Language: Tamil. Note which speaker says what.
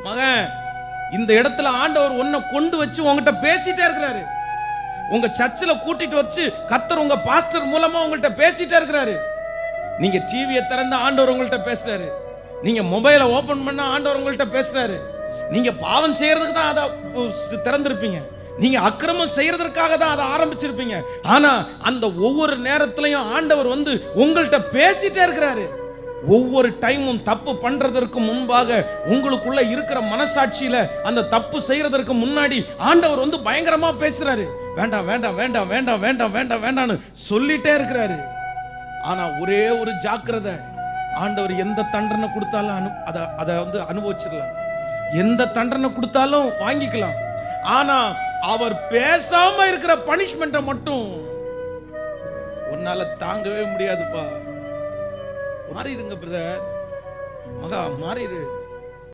Speaker 1: மகன், இந்த இடத்துல ஆண்டவர் உன்னை கொண்டு வச்சு உங்ககிட்ட பேசிட்டே இருக்கிறாரு. உங்க சர்ச்சில் கூட்டிட்டு வச்சு கர்த்தர் உங்க பாஸ்டர் மூலமா உங்கள்கிட்ட பேசிட்டே இருக்கிறாரு. நீங்க டிவியை திறந்து ஆண்டவர் உங்கள்கிட்ட பேசுறாரு. நீங்க மொபைலை ஓபன் பண்ண ஆண்டவர் உங்கள்கிட்ட பேசுறாரு. நீங்க பாவம் செய்யறதுக்கு தான் அதை திறந்திருப்பீங்க. நீங்க அக்கிரமம் செய்யறதற்காக தான் அதை ஆரம்பிச்சிருப்பீங்க. ஆனா அந்த ஒவ்வொரு நேரத்திலையும் ஆண்டவர் வந்து உங்கள்கிட்ட பேசிட்டே இருக்கிறாரு. ஒவ்வொரு டைமும் தப்பு பண்றதற்கு முன்பாக உங்களுக்குள்ள இருக்கிற மனசாட்சியில அந்த தப்பு செய்யறதற்கு முன்னாடி ஆண்டவர் வந்து பயங்கரமா பேசுறாரு. வேண்டாம் வேண்டாம் வேண்டாம் வேண்டாம் வேண்டாம் வேண்டாம் வேண்டாம்னு சொல்லிட்டே இருக்கிறாரு. ஆனா ஒரே ஒரு ஜாக்கிரதை, ஆண்டவர் எந்த தண்டனை கொடுத்தாலும் அதை வந்து அனுபவிச்சிடலாம். எந்த தண்டனை கொடுத்தாலும் வாங்கிக்கலாம். ஆனா அவர் பேசாம இருக்கிற பனிஷ்மெண்ட்டை மட்டும் உன்னால தாங்கவே முடியாதுப்பா. மாறிடுங்க பிரதர், மகா மாறிடு.